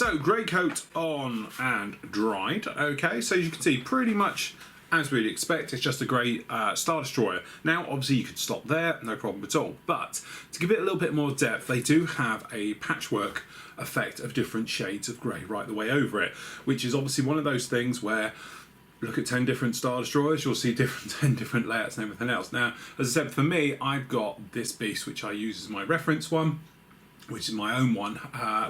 so grey coat on and dried. Okay, so you can see pretty much as we'd expect, it's just a grey Star Destroyer. Now, obviously, you could stop there, no problem at all. But to give it a little bit more depth, they do have a patchwork effect of different shades of grey right the way over it, which is obviously one of those things where look at 10 different Star Destroyers, you'll see 10 different layouts and everything else. Now, as I said, for me, I've got this beast, which I use as my reference one, which is my own one,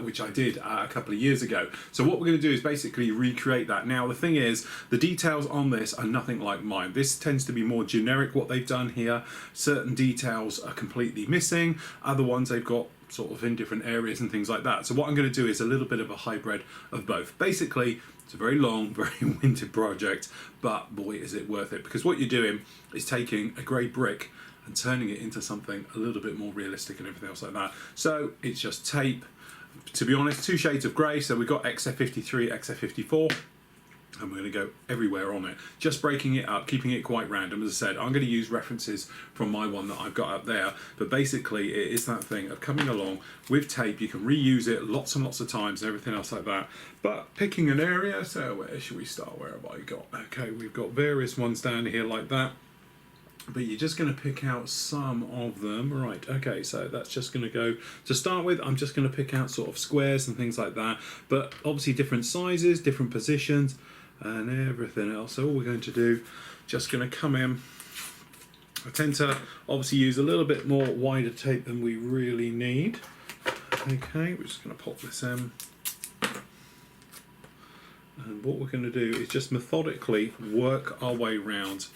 which I did a couple of years ago. So what we're going to do is basically recreate that. Now, the thing is, the details on this are nothing like mine. This tends to be more generic, what they've done here. Certain details are completely missing. Other ones they've got sort of in different areas and things like that. So what I'm going to do is a little bit of a hybrid of both. Basically, it's a very long, very winded project, but boy, is it worth it. Because what you're doing is taking a grey brick and turning it into something a little bit more realistic and everything else like that. So it's just tape, to be honest, 2 shades of grey. So we've got XF53, XF54, and we're going to go everywhere on it. Just breaking it up, keeping it quite random. As I said, I'm going to use references from my one that I've got up there, but basically it is that thing of coming along with tape. You can reuse it lots and lots of times and everything else like that. But picking an area, so where should we start? Where have I got? Okay, we've got various ones down here like that. But you're just going to pick out some of them. Right, okay, so that's just going to go, to start with, I'm just going to pick out sort of squares and things like that, but obviously different sizes, different positions, and everything else. So all we're going to do, just going to come in. I tend to obviously use a little bit more wider tape than we really need. Okay, we're just going to pop this in. And what we're going to do is just methodically work our way around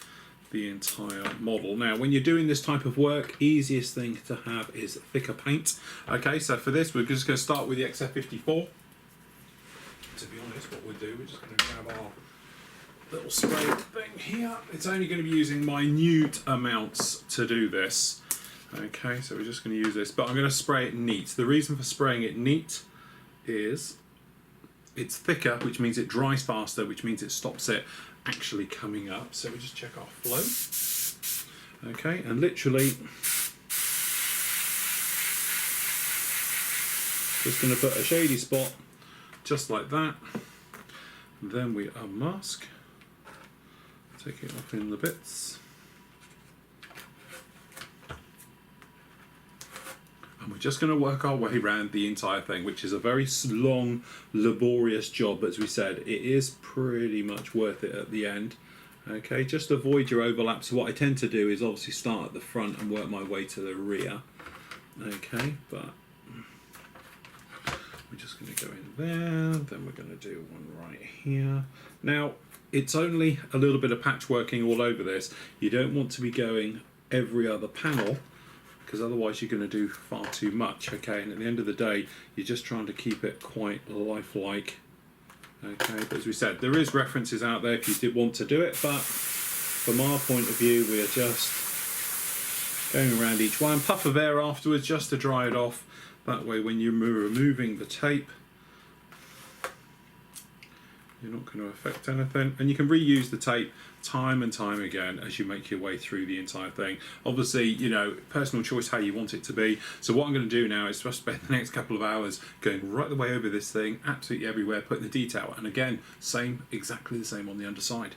the entire model. Now, when you're doing this type of work, easiest thing to have is thicker paint. Okay, so for this, we're just going to start with the XF54. To be honest, what we'll do, we're just going to grab our little spray thing here. It's only going to be using minute amounts to do this. Okay, so we're just going to use this, but I'm going to spray it neat. The reason for spraying it neat is it's thicker, which means it dries faster, which means it stops it actually coming up. So we just check our flow. Okay, and literally just going to put a shady spot just like that. Then we unmask, take it off in the bits, and we're just going to work our way around the entire thing, which is a very long, laborious job. As we said, it is pretty much worth it at the end. Okay, just avoid your overlaps. So what I tend to do is obviously start at the front and work my way to the rear. Okay, but we're just going to go in there, then we're going to do one right here. Now, it's only a little bit of patchworking all over this. You don't want to be going every other panel, because otherwise you're going to do far too much. Okay, and at the end of the day, you're just trying to keep it quite lifelike. Okay, but as we said, there is references out there if you did want to do it, but from our point of view, we are just going around each one. Puff of air afterwards just to dry it off. That way, when you're removing the tape, you're not going to affect anything. And you can reuse the tape time and time again as you make your way through the entire thing. Obviously, you know, personal choice how you want it to be. So what I'm going to do now is just spend the next couple of hours going right the way over this thing, absolutely everywhere, putting the detail. And again, exactly the same on the underside.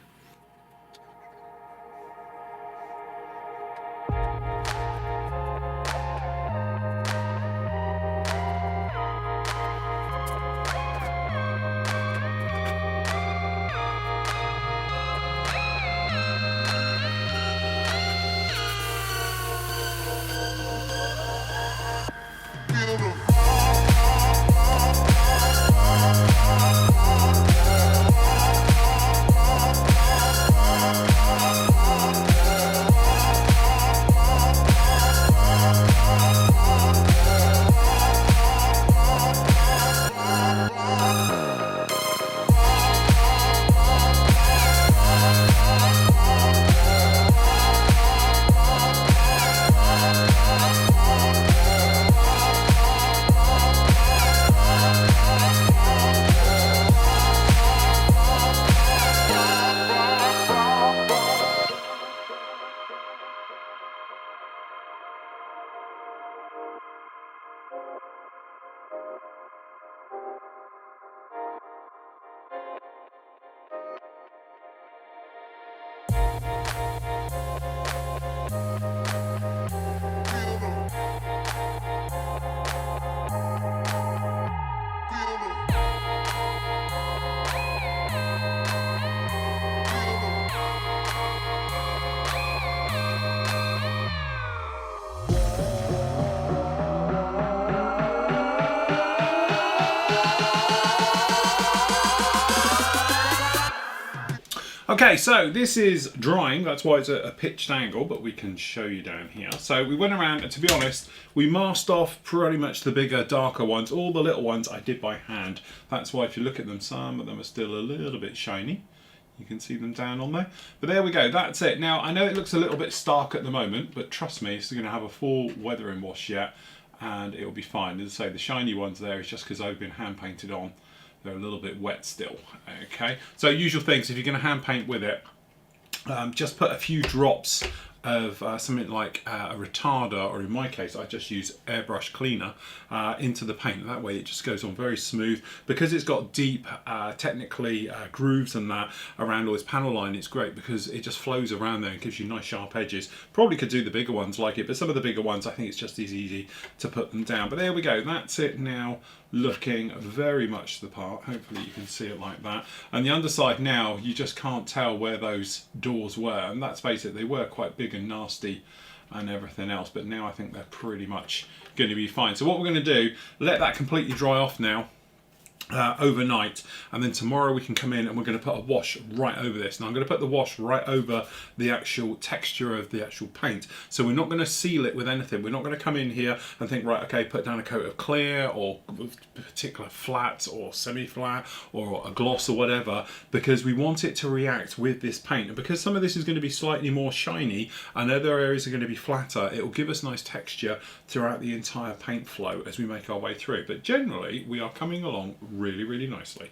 Okay, so this is drying, that's why it's a pitched angle, but we can show you down here. So we went around, and to be honest, we masked off pretty much the bigger, darker ones. All the little ones I did by hand. That's why if you look at them, some of them are still a little bit shiny. You can see them down on there. But there we go, that's it. Now, I know it looks a little bit stark at the moment, but trust me, it's going to have a full weathering wash yet, and it'll be fine. As I say, the shiny ones there is just because they've been hand painted on. They're a little bit wet still. Okay, so usual things, if you're going to hand paint with it, just put a few drops of something like a retarder, or in my case I just use airbrush cleaner into the paint. That way it just goes on very smooth. Because it's got deep technically grooves and that around all this panel line, it's great because it just flows around there and gives you nice sharp edges. Probably could do the bigger ones like it, but some of the bigger ones I think it's just as easy to put them down. But there we go, that's it now, looking very much the part. Hopefully you can see it like that. And the underside now, you just can't tell where those doors were, and let's face it, they were quite big and nasty and everything else, but now I think they're pretty much going to be fine. So what we're going to do, let that completely dry off now overnight, and then tomorrow we can come in and we're going to put a wash right over this. Now I'm going to put the wash right over the actual texture of the actual paint, so we're not going to seal it with anything. We're not going to come in here and think, right, okay, put down a coat of clear or particular flat or semi-flat or a gloss or whatever, because we want it to react with this paint. And because some of this is going to be slightly more shiny and other areas are going to be flatter, it will give us nice texture throughout the entire paint flow as we make our way through. But generally we are coming along really nicely.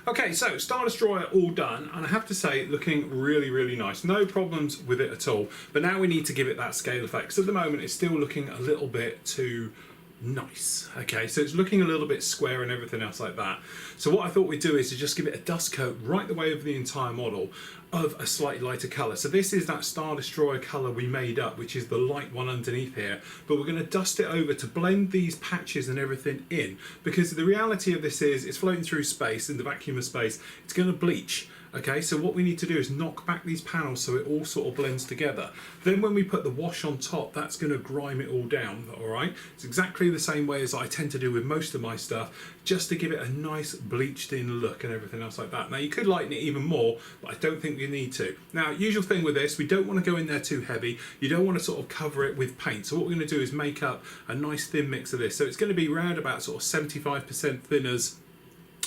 Okay, so Stardust Destroyer all done, and I have to say, looking really nice. No problems with it at all, but now we need to give it that scale effect, because at the moment it's still looking a little bit too nice. Okay, so it's looking a little bit square and everything else like that. So what I thought we'd do is to just give it a dust coat right the way over the entire model of a slightly lighter colour. So this is that Star Destroyer colour we made up, which is the light one underneath here, but we're going to dust it over to blend these patches and everything in, because the reality of this is it's floating through space, in the vacuum of space, it's going to bleach. Okay, so what we need to do is knock back these panels so it all sort of blends together. Then when we put the wash on top, that's going to grime it all down, alright? It's exactly the same way as I tend to do with most of my stuff, just to give it a nice bleached in look and everything else like that. Now you could lighten it even more, but I don't think you need to. Now, usual thing with this, we don't want to go in there too heavy. You don't want to sort of cover it with paint. So what we're going to do is make up a nice thin mix of this. So it's going to be round about sort of 75% thinners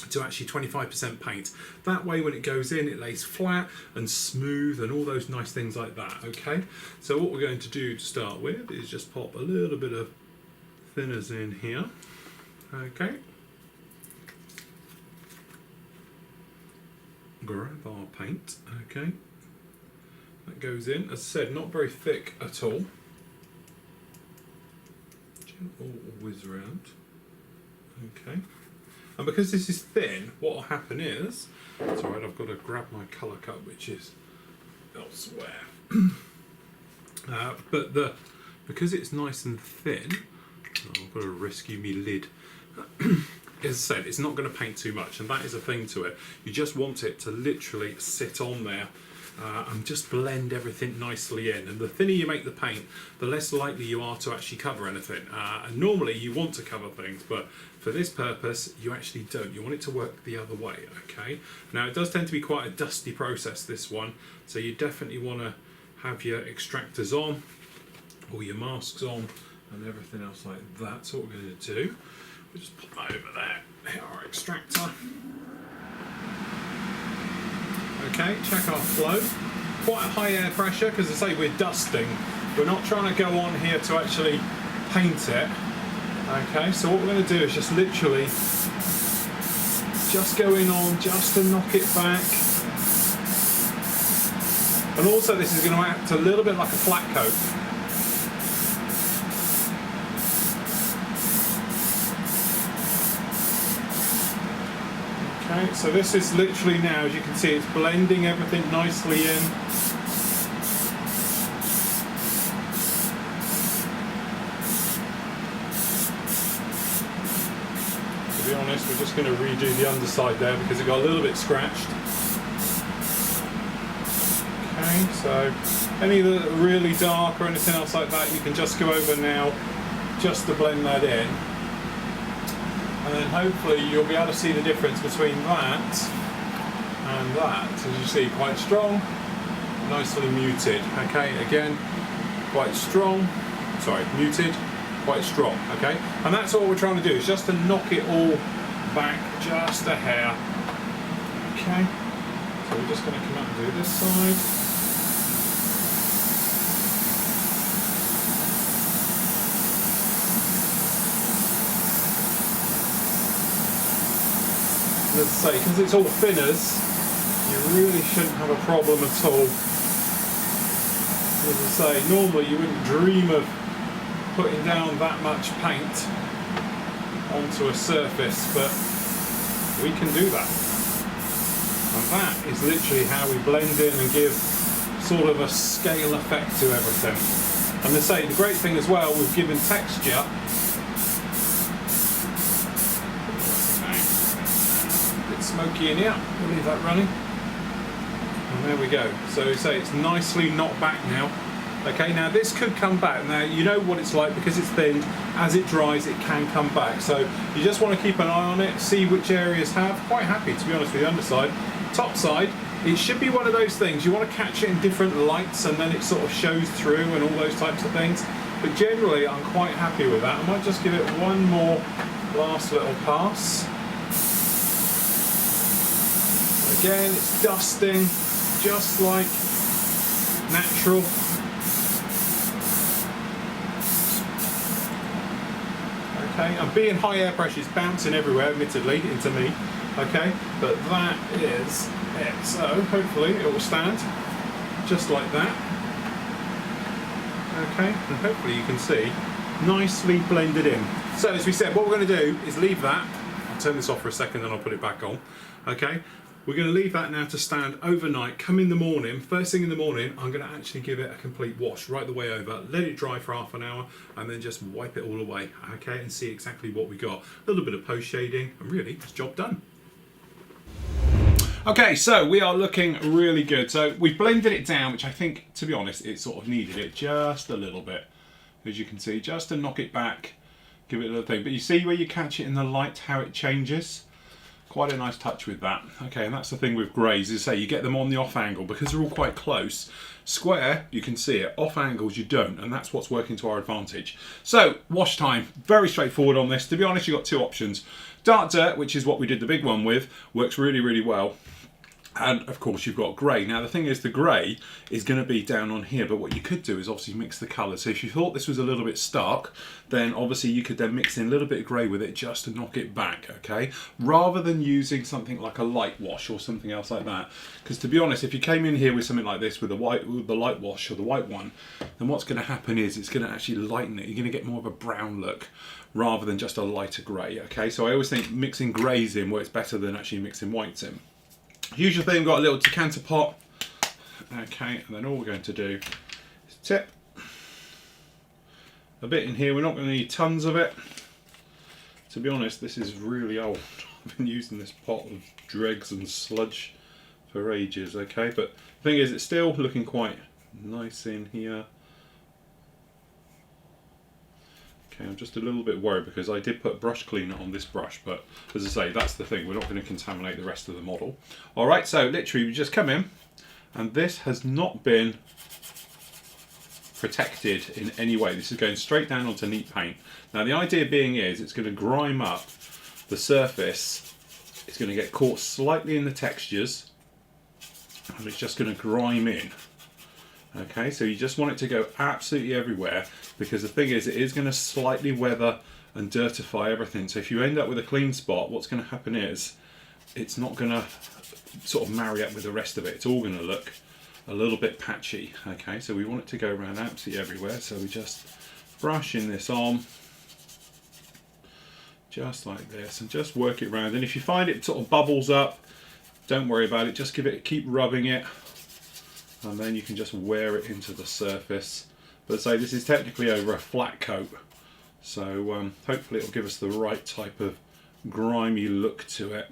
to actually 25% paint. That way when it goes in, it lays flat and smooth and all those nice things like that. Okay, so what we're going to do to start with is just pop a little bit of thinners in here. Okay, grab our paint. Okay, that goes in, as I said, not very thick at all. Gentle whiz around. Okay. And because this is thin, what will happen is, it's alright, I've got to grab my colour cup, which is elsewhere. Because it's nice and thin, I've got to rescue me lid. As I said, it's not going to paint too much, and that is a thing to it. You just want it to literally sit on there and just blend everything nicely in. And the thinner you make the paint, the less likely you are to actually cover anything. And normally you want to cover things, but for this purpose you actually don't. You want it to work the other way. Okay, now it does tend to be quite a dusty process, this one, so you definitely want to have your extractors on or your masks on and everything else like that. So what we're going to do, we'll just put that over there, our extractor. Okay, check our flow. Quite a high air pressure, because I say we're dusting. We're not trying to go on here to actually paint it. Okay, so what we're going to do is just literally just go in on just to knock it back. And also this is going to act a little bit like a flat coat. Okay, so this is literally now, as you can see, it's blending everything nicely in. To be honest, we're just going to redo the underside there because it got a little bit scratched. Okay, so any that are really dark or anything else like that, you can just go over now just to blend that in. And then hopefully you'll be able to see the difference between that And that, as you see, quite strong, nicely muted. Okay, again, quite strong, sorry, muted, quite strong, okay? And that's all we're trying to do, is just to knock it all back just a hair. Okay, so we're just going to come up and do this side. Let's say, because it's all thinners, you really shouldn't have a problem at all. As I say, normally you wouldn't dream of putting down that much paint onto a surface, but we can do that. And that is literally how we blend in and give sort of a scale effect to everything. And as I say, the great thing as well, we've given texture. Smoky in here, we'll leave that running, and there we go. So say it's nicely knocked back now. Okay, now this could come back. Now you know what it's like, because it's thinned, as it dries it can come back, so you just want to keep an eye on it, see which areas have. Quite happy, to be honest, with the underside. Top side, it should be one of those things, you want to catch it in different lights and then it sort of shows through and all those types of things, but generally I'm quite happy with that. I might just give it one more last little pass. Again, it's dusting, just like natural. Okay, and being high air pressure is bouncing everywhere, admittedly, into me. Okay, but that is it. So hopefully it will stand, just like that. Okay, and hopefully you can see, nicely blended in. So as we said, what we're going to do is leave that. I'll turn this off for a second and I'll put it back on. Okay. We're going to leave that now to stand overnight. Come in the morning, first thing in the morning, I'm going to actually give it a complete wash right the way over, let it dry for half an hour, and then just wipe it all away, okay, and see exactly what we got. A little bit of post shading, and really, it's job done. Okay, so we are looking really good. So we've blended it down, which I think, to be honest, it sort of needed it just a little bit, as you can see, just to knock it back, give it a little thing. But you see where you catch it in the light, how it changes? Quite a nice touch with that. Okay, and that's the thing with greys, is say you get them on the off angle because they're all quite close. Square, you can see it. Off angles, you don't, and that's what's working to our advantage. So, wash time, very straightforward on this. To be honest, you've got two options. Dark dirt, which is what we did the big one with, works really, really well. And of course you've got grey. Now the thing is, the grey is going to be down on here, but what you could do is obviously mix the colours. So if you thought this was a little bit stark, then obviously you could then mix in a little bit of grey with it just to knock it back, okay? Rather than using something like a light wash or something else like that. Because to be honest, if you came in here with something like this, with the light wash or the white one, then what's going to happen is it's going to actually lighten it. You're going to get more of a brown look rather than just a lighter grey, okay? So I always think mixing greys in works better than actually mixing whites in. Usual thing, we've got a little decanter pot, okay, and then all we're going to do is tip a bit in here. We're not going to need tons of it. To be honest, this is really old. I've been using this pot of dregs and sludge for ages, okay, but the thing is, it's still looking quite nice in here. Okay, I'm just a little bit worried because I did put brush cleaner on this brush, but as I say, that's the thing, we're not going to contaminate the rest of the model. Alright, so literally we just come in, and this has not been protected in any way. This is going straight down onto neat paint. Now the idea being is, it's going to grime up the surface, it's going to get caught slightly in the textures, and it's just going to grime in. Okay, so you just want it to go absolutely everywhere, because the thing is, it is going to slightly weather and dirtify everything. So if you end up with a clean spot, what's going to happen is it's not going to sort of marry up with the rest of it. It's all going to look a little bit patchy. Okay, so we want it to go around absolutely everywhere. So we just brushing this on just like this and just work it around. And if you find it sort of bubbles up, don't worry about it. Just keep rubbing it. And then you can just wear it into the surface. But say this is technically over a flat coat, so hopefully it'll give us the right type of grimy look to it.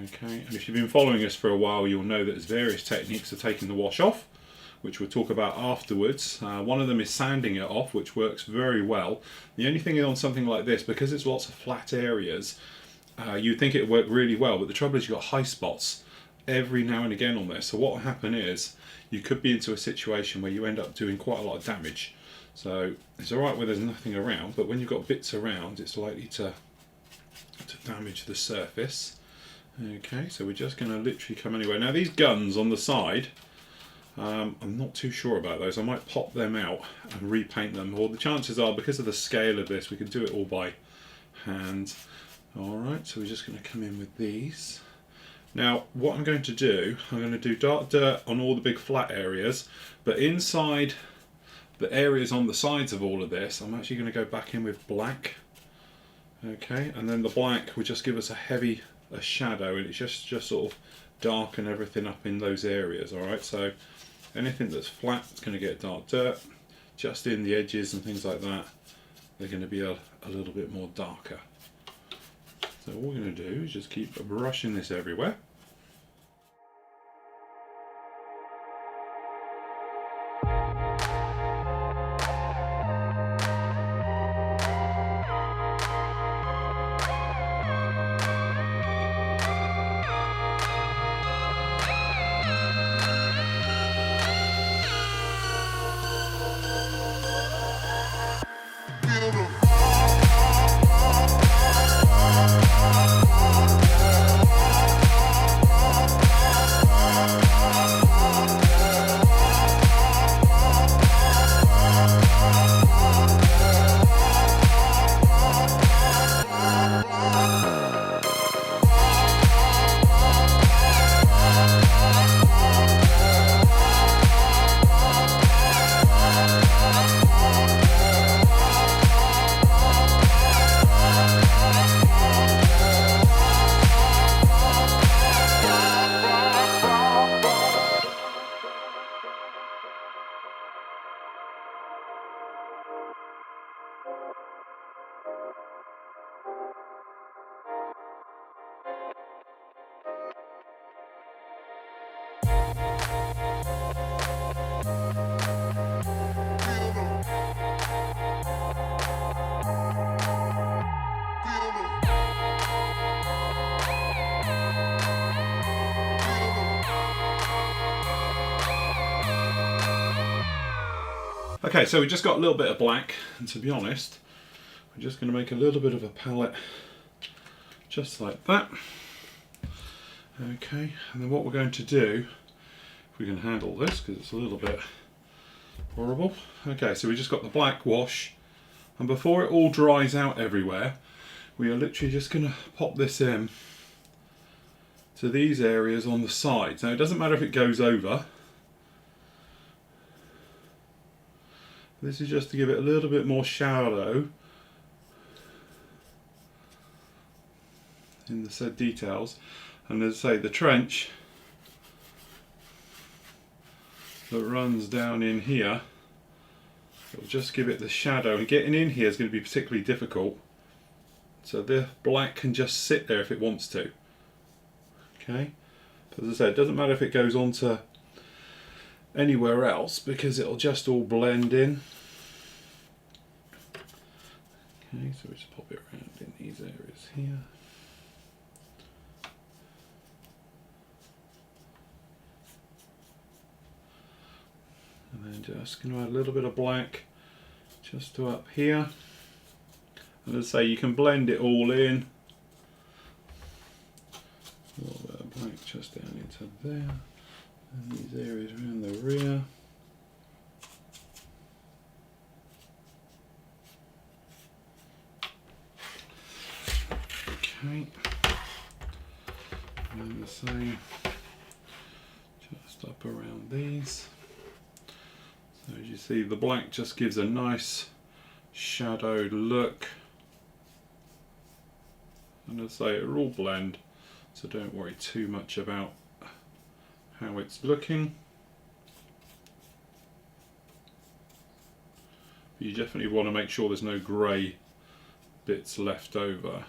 Okay, and if you've been following us for a while, you'll know that there's various techniques of taking the wash off, which we'll talk about afterwards. One of them is sanding it off, which works very well. The only thing on something like this, because it's lots of flat areas, you'd think it would work really well, but the trouble is you've got high spots every now and again on this. So what will happen is you could be into a situation where you end up doing quite a lot of damage. So it's alright where there's nothing around, but when you've got bits around, it's likely to damage the surface. Okay, so we're just going to literally come anywhere. Now these guns on the side, I'm not too sure about those. I might pop them out and repaint them, or the chances are, because of the scale of this, we can do it all by hand. Alright, so we're just going to come in with these. Now what I'm going to do, I'm going to do dark dirt on all the big flat areas, but inside the areas on the sides of all of this, I'm actually going to go back in with black. Okay, and then the black will just give us a shadow, and it's just sort of darken everything up in those areas. Alright, so anything that's flat is going to get dark dirt. Just in the edges and things like that, they're going to be a little bit more darker. So all we're going to do is just keep brushing this everywhere. Okay, so we just got a little bit of black, and to be honest, we're just going to make a little bit of a palette just like that. Okay, and then what we're going to do, if we can handle this, because it's a little bit horrible. Okay, so we just got the black wash, and before it all dries out everywhere, we are literally just going to pop this in to these areas on the sides. Now it doesn't matter if it goes over. This is just to give it a little bit more shadow in the said details. And as I say, the trench that runs down in here, it'll just give it the shadow, and getting in here is going to be particularly difficult. So the black can just sit there if it wants to. Okay, but as I said, it doesn't matter if it goes onto anywhere else, because it'll just all blend in. Okay, so we just pop it around in these areas here. And then just going to add a little bit of black just to up here. And as I say, you can blend it all in. A little bit of black just down into there. And these areas around the rear. Okay. And then the same just up around these. So as you see, the black just gives a nice shadowed look. And as I say, it'll all blend, so don't worry too much about how it's looking. But you definitely want to make sure there's no grey bits left over.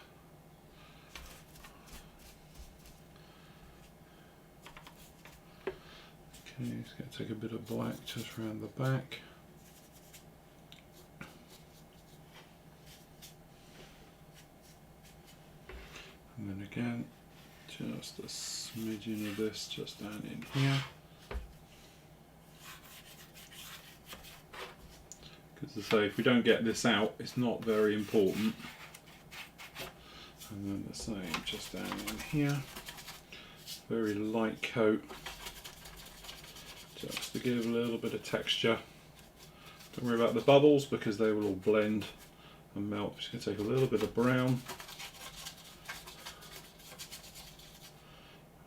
Okay, just going to take a bit of black just around the back. And again, just a smidgen of this just down in here. Because as I say, if we don't get this out, it's not very important. And then the same just down in here. Very light coat, just to give a little bit of texture. Don't worry about the bubbles because they will all blend and melt. Just going to take a little bit of brown.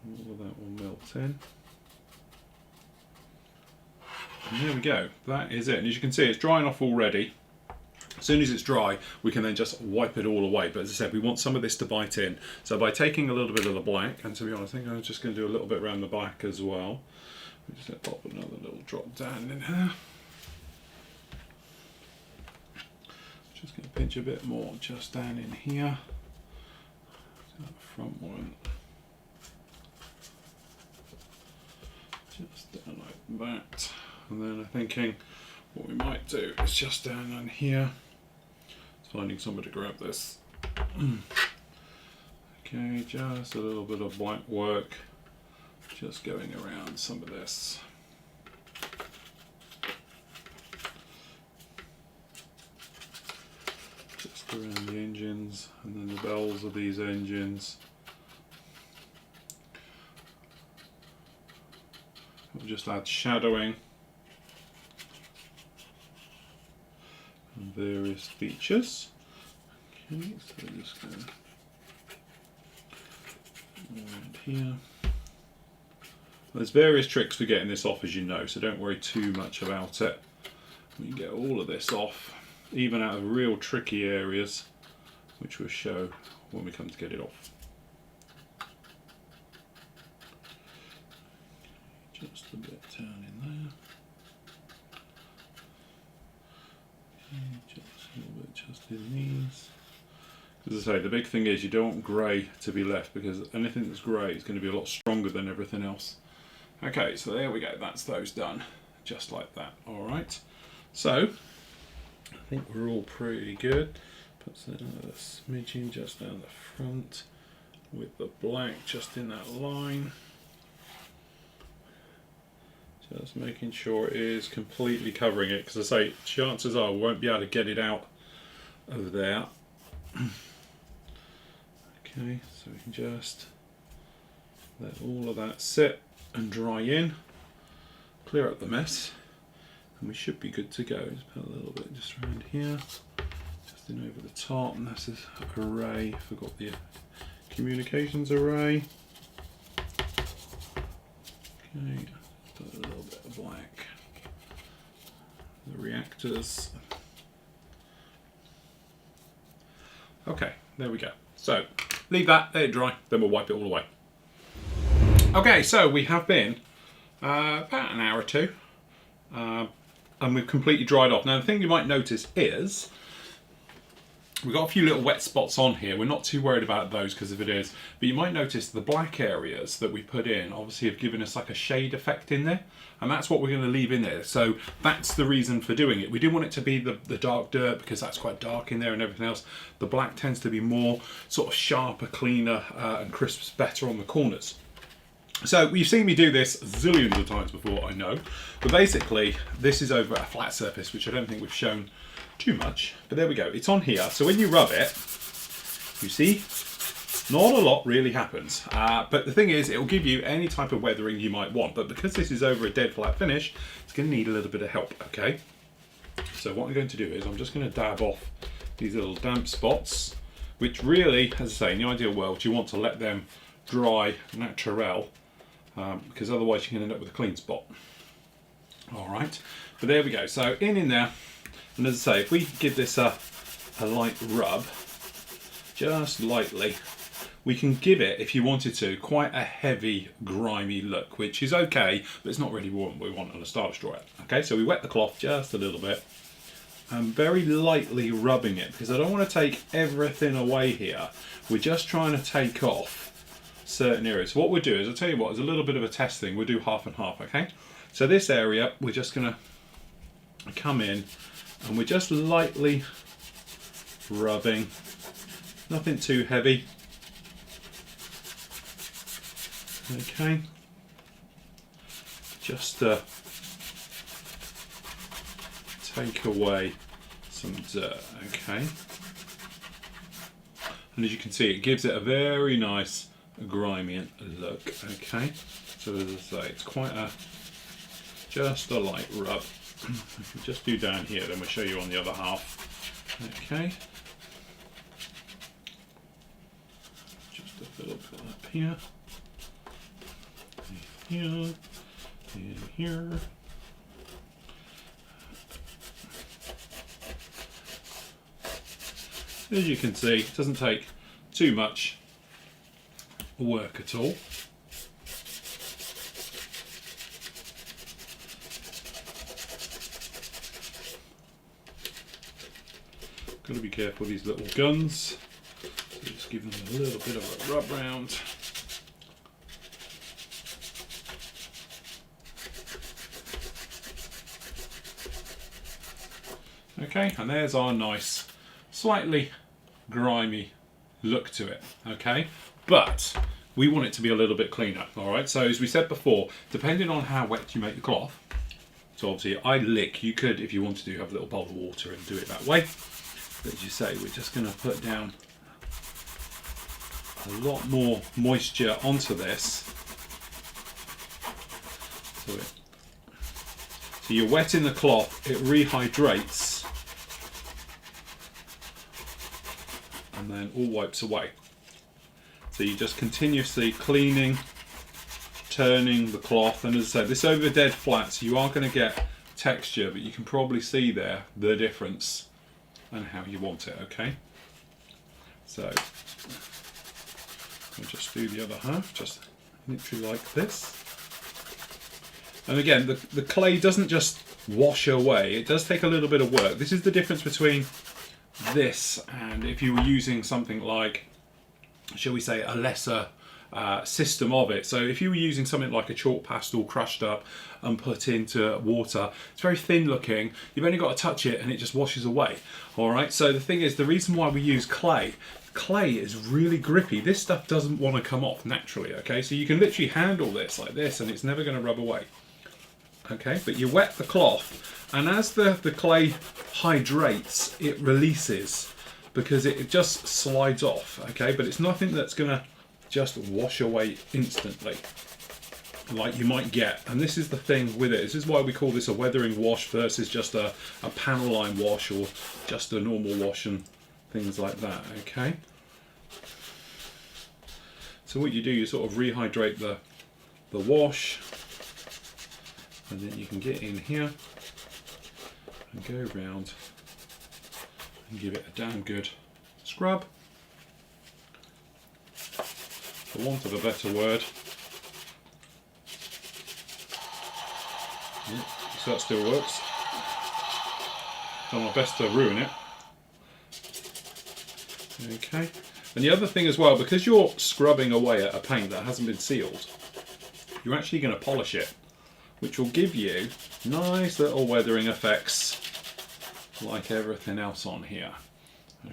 All of that will melt in. And there we go, that is it. And as you can see, it's drying off already. As soon as it's dry, we can then just wipe it all away. But as I said, we want some of this to bite in. So by taking a little bit of the black, and to be honest, I think I'm just going to do a little bit around the back as well. Just going to pop another little drop down in here. Just going to pinch a bit more just down in here. That front one. Just down like that. And then I'm thinking what we might do is just down on here. Finding somebody to grab this. Okay, just a little bit of black work, just going around some of this. Just around the engines and then the bells of these engines. We'll just add shadowing. Various features. Okay, so we're just going around here. There's various tricks for getting this off, as you know, so don't worry too much about it. We can get all of this off, even out of real tricky areas, which we'll show when we come to get it off. Just a bit down in there. Just a little bit just in these. As I say, the big thing is you don't want grey to be left, because anything that's grey is going to be a lot stronger than everything else. Okay, so there we go, that's those done, just like that. Alright, so I think we're all pretty good. Put another smidgen just down the front with the black just in that line. Just making sure it is completely covering it, because I say chances are we won't be able to get it out of there. Okay, so we can just let all of that sit and dry in, clear up the mess, and we should be good to go. Just put a little bit just around here, just in over the top, and that's this array. Forgot the communications array. Okay. Put a little bit of black. The reactors. Okay, there we go. So leave that, let it dry, then we'll wipe it all away. Okay, so we have been about an hour or two, and we've completely dried off. Now the thing you might notice is we've got a few little wet spots on here. We're not too worried about those because of it is, but you might notice the black areas that we put in obviously have given us like a shade effect in there, and that's what we're going to leave in there. So that's the reason for doing it. We do want it to be the dark dirt because that's quite dark in there and everything else. The black tends to be more sort of sharper, cleaner, and crisps better on the corners. So you've seen me do this zillions of times before, I know, but basically this is over a flat surface, which I don't think we've shown too much, but there we go, it's on here. So when you rub it, you see not a lot really happens, but the thing is it will give you any type of weathering you might want, but because this is over a dead flat finish, it's going to need a little bit of help. Okay, so what I'm going to do is I'm just going to dab off these little damp spots, which really, as I say, in the ideal world you want to let them dry naturel, because otherwise you can end up with a clean spot. Alright, but there we go, so in there. And as I say, if we give this a light rub, just lightly, we can give it, if you wanted to, quite a heavy, grimy look, which is okay, but it's not really what we want on a starch destroyer. Okay, so we wet the cloth just a little bit. I'm very lightly rubbing it, because I don't want to take everything away here. We're just trying to take off certain areas. So what we'll do is, I'll tell you what, as a little bit of a test thing, we'll do half and half, okay? So this area, we're just going to come in, and we're just lightly rubbing, nothing too heavy. Okay, just to take away some dirt. Okay, and as you can see, it gives it a very nice grimy look. Okay, so as I say, it's quite just a light rub. If we just do down here, then we'll show you on the other half. Okay, just a little bit up here, and here. As you can see, it doesn't take too much work at all. Got to be careful with these little guns. So just give them a little bit of a rub round. Okay, and there's our nice, slightly grimy look to it. Okay, but we want it to be a little bit cleaner. All right. So as we said before, depending on how wet you make the cloth. So obviously, I lick. You could, if you wanted to, have a little bowl of water and do it that way. But as you say, we're just going to put down a lot more moisture onto this. So you're wetting the cloth, it rehydrates, and then all wipes away. So you're just continuously cleaning, turning the cloth, and as I said, this over dead flat, so you are going to get texture, but you can probably see there the difference and how you want it. Okay, so I'll just do the other half, just literally like this. And again, the clay doesn't just wash away, it does take a little bit of work. This is the difference between this and if you were using something like, shall we say, a lesser system of it. So if you were using something like a chalk pastel crushed up and put into water, it's very thin looking, you've only got to touch it and it just washes away. All right, so the thing is, the reason why we use clay is really grippy. This stuff doesn't want to come off naturally. Okay, so you can literally handle this like this and it's never going to rub away. Okay, but you wet the cloth, and as the clay hydrates, it releases because it just slides off. Okay, but it's nothing that's going to just wash away instantly like you might get. And this is the thing with it. This is why we call this a weathering wash versus just a panel line wash or just a normal wash and things like that. Okay, so what you do, you sort of rehydrate the wash, and then you can get in here and go around and give it a damn good scrub, for want of a better word. Yeah, so that still works. Done my best to ruin it. Okay, and the other thing as well, because you're scrubbing away at a paint that hasn't been sealed, you're actually going to polish it, which will give you nice little weathering effects like everything else on here.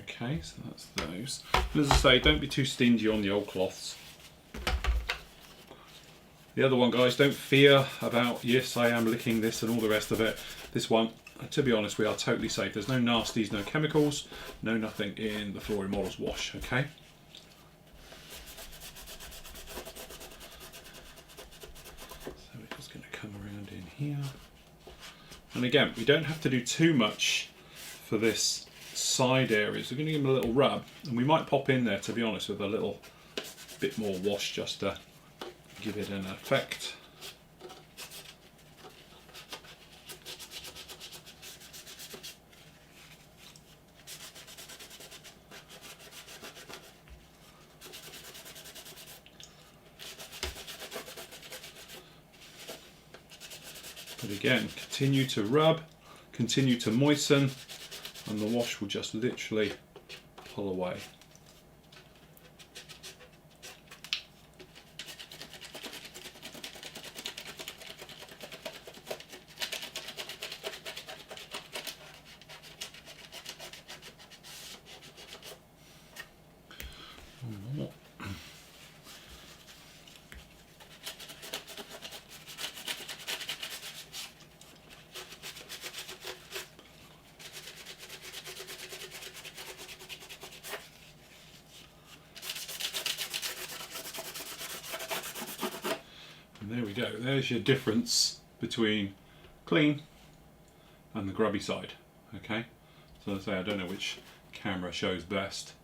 Okay, so that's those. And as I say, don't be too stingy on the old cloths. The other one, guys, don't fear about, yes, I am licking this and all the rest of it. This one, to be honest, we are totally safe. There's no nasties, no chemicals, no nothing in the Flooring Models wash, okay? So we're just going to come around in here. And again, we don't have to do too much for this side areas. We're going to give them a little rub, and we might pop in there, to be honest, with a little bit more wash just to give it an effect. But again, continue to rub, continue to moisten, and the wash will just literally pull away. And there we go. There's your difference between clean and the grubby side. Okay, so as I say, I don't know which camera shows best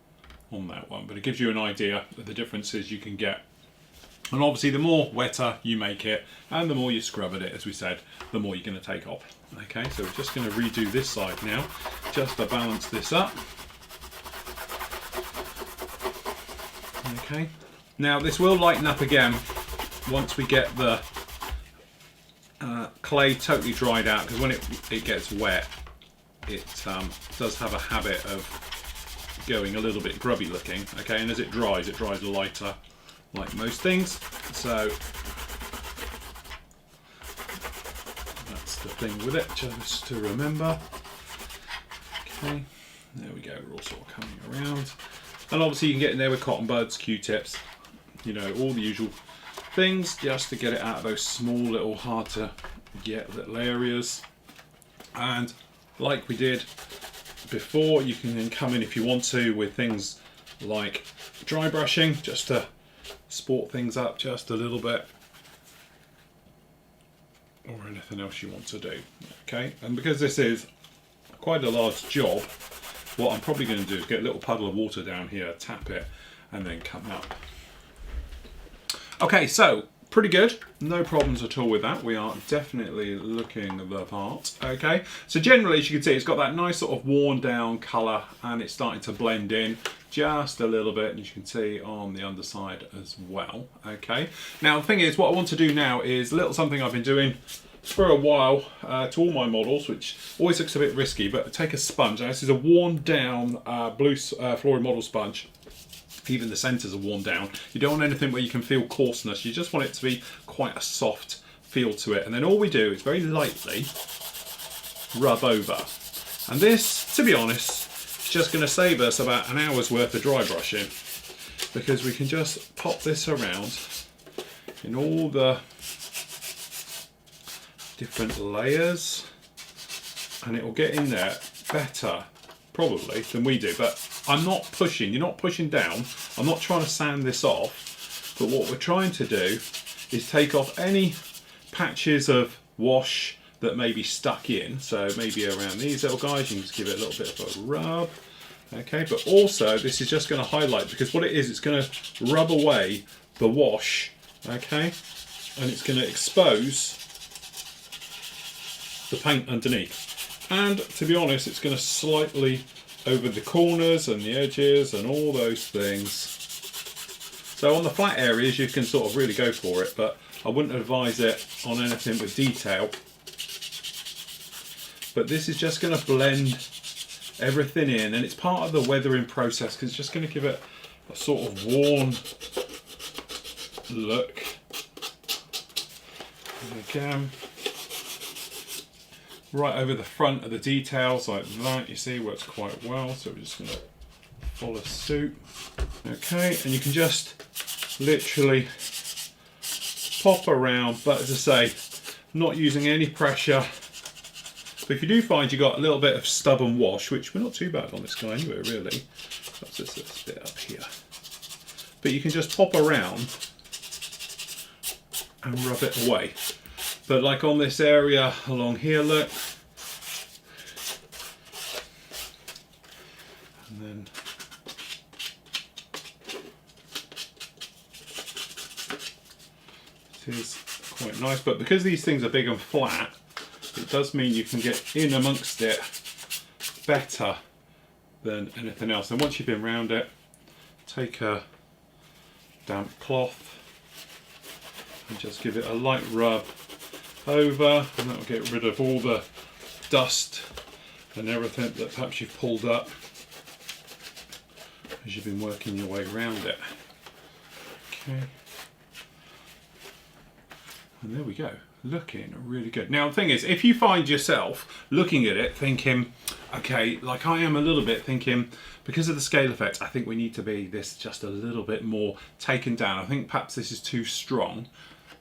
on that one, but it gives you an idea of the differences you can get. And obviously the more wetter you make it and the more you scrub at it, as we said, the more you're going to take off. Okay, so we're just going to redo this side now just to balance this up. Okay, now this will lighten up again once we get the clay totally dried out, because when it gets wet, it does have a habit of going a little bit grubby looking. Okay, and as it dries lighter, like most things. So that's the thing with it, just to remember. Okay, there we go, we're all sort of coming around. And obviously you can get in there with cotton buds, Q-tips, you know, all the usual things, just to get it out of those small little hard to get little areas. And like we did before, you can then come in if you want to with things like dry brushing, just to sport things up just a little bit, or anything else you want to do. Okay, and because this is quite a large job, what I'm probably going to do is get a little puddle of water down here, tap it, and then come up. Okay, so pretty good, no problems at all with that. We are definitely looking the part. Okay, so generally, as you can see, it's got that nice sort of worn down colour, and it's starting to blend in just a little bit, and you can see on the underside as well. Okay, now the thing is, what I want to do now is a little something I've been doing for a while to all my models, which always looks a bit risky, but take a sponge. Now, this is a worn down blue Florid model sponge. Even the centres are worn down. You don't want anything where you can feel coarseness. You just want it to be quite a soft feel to it. And then all we do is very lightly rub over. And this, to be honest, is just going to save us about an hour's worth of dry brushing, because we can just pop this around in all the different layers, and it will get in there better probably than we do. But I'm not pushing, you're not pushing down, I'm not trying to sand this off, but what we're trying to do is take off any patches of wash that may be stuck in. So maybe around these little guys, you can just give it a little bit of a rub. Okay, but also this is just going to highlight, because what it is, it's going to rub away the wash, okay, and it's going to expose the paint underneath. And to be honest, it's going to slightly over the corners and the edges and all those things. So on the flat areas you can sort of really go for it, but I wouldn't advise it on anything with detail. But this is just going to blend everything in, and it's part of the weathering process, because it's just going to give it a sort of worn look. And again, right over the front of the details like that, you see, works quite well. So we're just going to follow suit. Okay, and you can just literally pop around, but as I say, not using any pressure. But if you do find you got a little bit of stubborn wash, which we're not too bad on this guy anyway, really. That's just this bit up here. But you can just pop around and rub it away. But like on this area along here, look. And then it is quite nice, but because these things are big and flat, it does mean you can get in amongst it better than anything else. And once you've been around it, take a damp cloth and just give it a light rub over, and that will get rid of all the dust and everything that perhaps you've pulled up as you've been working your way around it. Okay, and there we go, looking really good. Now the thing is, if you find yourself looking at it thinking, okay, like I am a little bit thinking, because of the scale effect, I think we need to be this just a little bit more taken down, I think perhaps this is too strong,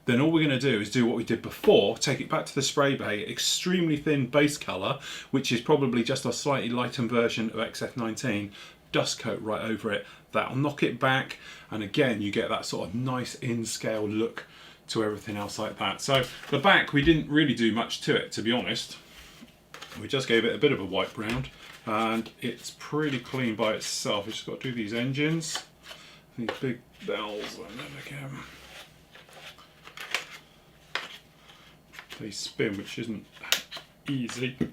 then all we're going to do is do what we did before, take it back to the spray bay, extremely thin base colour, which is probably just a slightly lightened version of XF19, dust coat right over it. That'll knock it back, and again you get that sort of nice in scale look to everything else like that. So the back, we didn't really do much to it, to be honest. We just gave it a bit of a wipe round, and it's pretty clean by itself. We've just got to do these engines, these big bells, and then again they spin, which isn't easy. We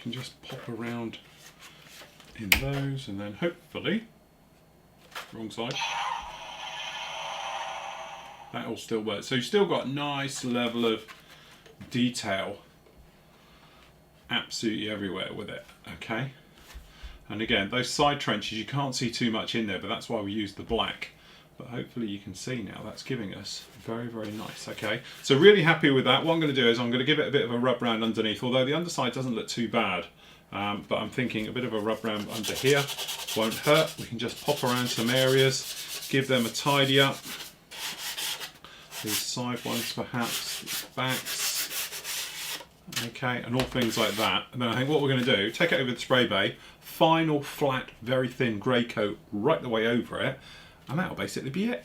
can just pop around in those, and then hopefully, wrong side, that all still works. So you've still got a nice level of detail absolutely everywhere with it, okay? And again, those side trenches, you can't see too much in there, but that's why we use the black. But hopefully you can see now, that's giving us very, very nice, okay? So really happy with that. What I'm going to do is I'm going to give it a bit of a rub round underneath, although the underside doesn't look too bad. But I'm thinking a bit of a rub round under here won't hurt. We can just pop around some areas, give them a tidy up. These side ones perhaps, these backs. Okay, and all things like that. And then I think what we're going to do, take it over the spray bay, final flat, very thin grey coat right the way over it, and that'll basically be it.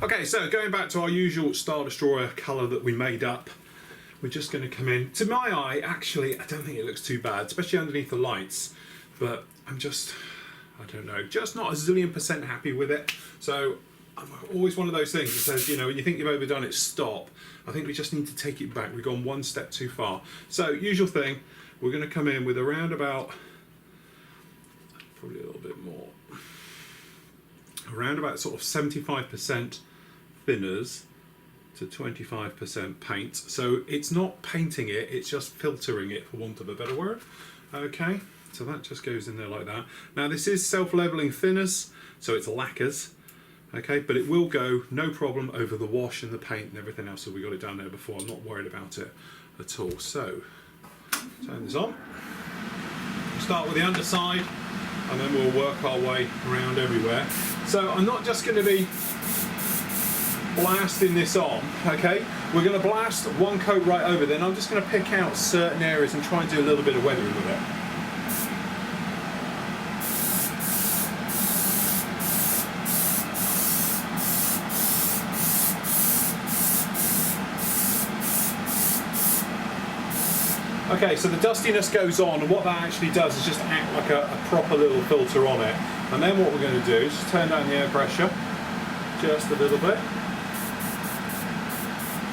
Okay, so going back to our usual Star Destroyer colour that we made up, we're just going to come in. To my eye, actually, I don't think it looks too bad, especially underneath the lights, but I'm just, I don't know, just not a zillion% happy with it. So I'm always one of those things that says, you know, when you think you've overdone it, stop. I think we just need to take it back. We've gone one step too far. So, usual thing, we're going to come in with around about, probably a little bit more, around about sort of 75% thinners to 25% paint. So it's not painting it, it's just filtering it, for want of a better word. Okay, so that just goes in there like that. Now this is self-leveling thinners, so it's lacquers. Okay, but it will go no problem over the wash and the paint and everything else, so we got it down there before. I'm not worried about it at all. So turn this on. We'll start with the underside and then we'll work our way around everywhere. So I'm not just going to be blasting this on, okay? We're going to blast one coat right over, then I'm just going to pick out certain areas and try and do a little bit of weathering with it. Okay, so the dustiness goes on, and what that actually does is just act like a proper little filter on it. And then what we're going to do is just turn down the air pressure just a little bit.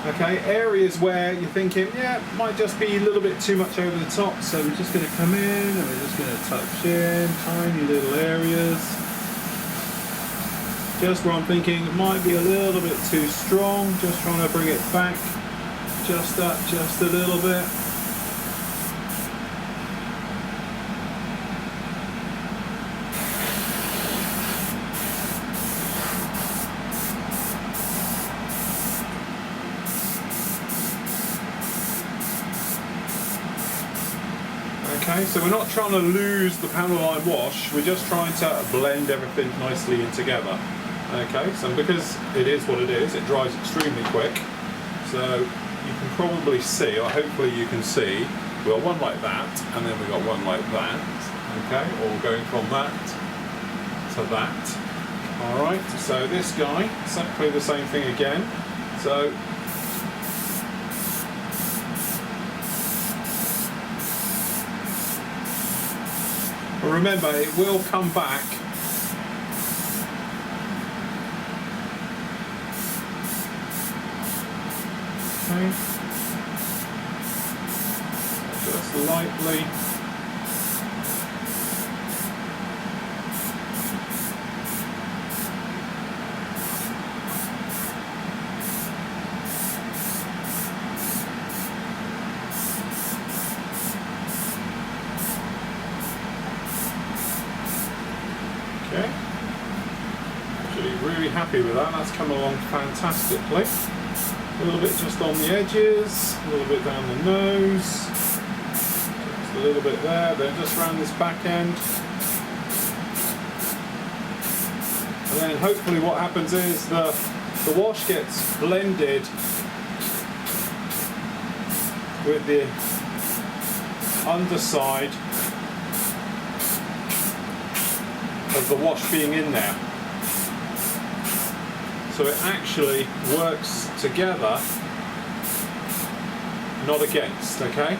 Okay, areas where you're thinking, yeah, might just be a little bit too much over the top, so we're just going to come in and we're just going to touch in tiny little areas. Just where I'm thinking it might be a little bit too strong, just trying to bring it back just up just a little bit. Okay, so we're not trying to lose the panel line wash, we're just trying to blend everything nicely in together. Okay, so because it is what it is, it dries extremely quick. So you can probably see, or hopefully you can see, we've got one like that, and then we've got one like that. Okay, all going from that to that. Alright, so this guy, exactly the same thing again. So remember, it will come back. Okay. Just lightly. Okay, actually really happy with that, that's come along fantastically. A little bit just on the edges, a little bit down the nose, just a little bit there, then just around this back end. And then hopefully what happens is the wash gets blended with the underside of the wash being in there. So it actually works together, not against, okay?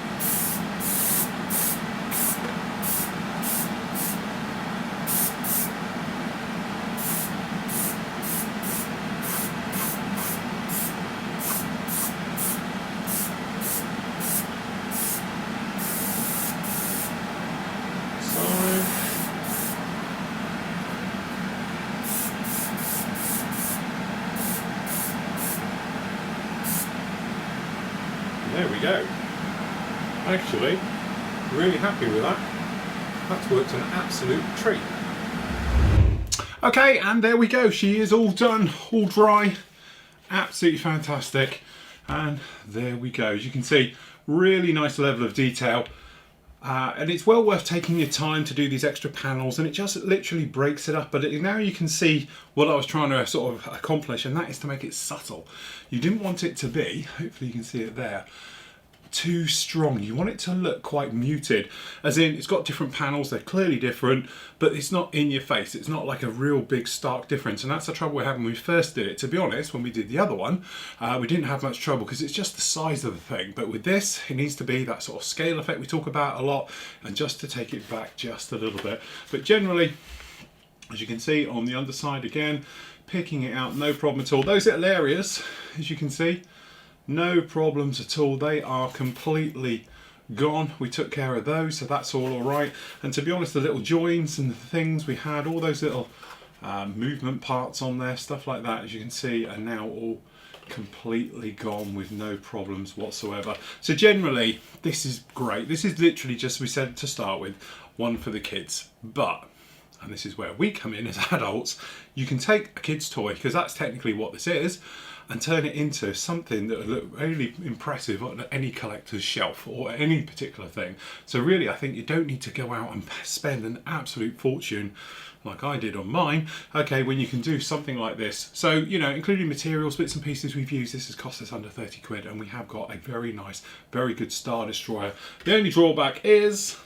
There we go. Actually, really happy with that. That's worked an absolute treat. Okay, and there we go. She is all done, all dry. Absolutely fantastic. And there we go. As you can see, really nice level of detail. And it's well worth taking your time to do these extra panels, and it just literally breaks it up. But now you can see what I was trying to sort of accomplish, and that is to make it subtle. You didn't want it to be, hopefully you can see it there, too strong. You want it to look quite muted, as in it's got different panels, they're clearly different, but it's not in your face. It's not like a real big stark difference, and that's the trouble we're having when we first did it. To be honest, when we did the other one, we didn't have much trouble because it's just the size of the thing. But with this, it needs to be that sort of scale effect we talk about a lot, and just to take it back just a little bit. But generally, as you can see on the underside again, picking it out, no problem at all. Those little areas, as you can see, no problems at all. They are completely gone. We took care of those, so that's all right. And to be honest, the little joins and the things we had, all those little movement parts on there, stuff like that, as you can see, are now all completely gone with no problems whatsoever. So generally, this is great. This is literally, just we said to start with, one for the kids. But, and this is where we come in as adults, you can take a kid's toy, because that's technically what this is, and turn it into something that will look really impressive on any collector's shelf or any particular thing. So really, I think you don't need to go out and spend an absolute fortune like I did on mine, okay, when you can do something like this. So, you know, including materials, bits and pieces we've used, this has cost us under 30 quid, and we have got a very nice, very good Star Destroyer. The only drawback is,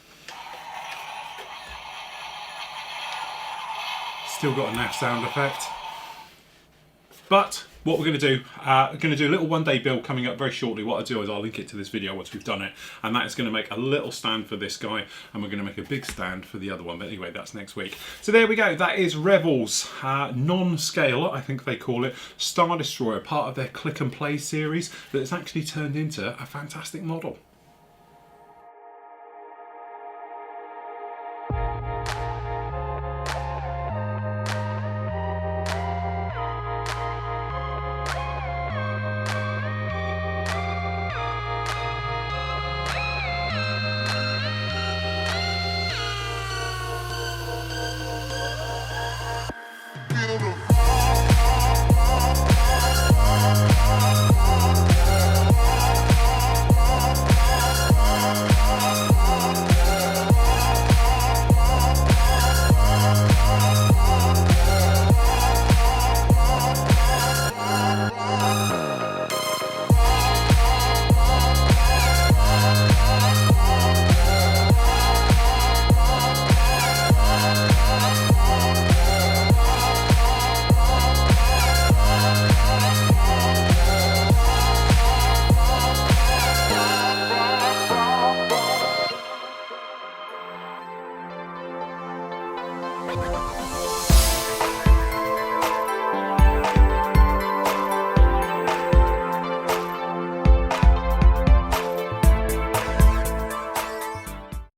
still got a naff sound effect. But what we're going to do, we're going to do a little one-day build coming up very shortly. What I'll do is I'll link it to this video once we've done it, and that is going to make a little stand for this guy, and we're going to make a big stand for the other one. But anyway, that's next week. So there we go. That is Revell's non-scale, I think they call it, Star Destroyer, part of their Click and Play series that has actually turned into a fantastic model.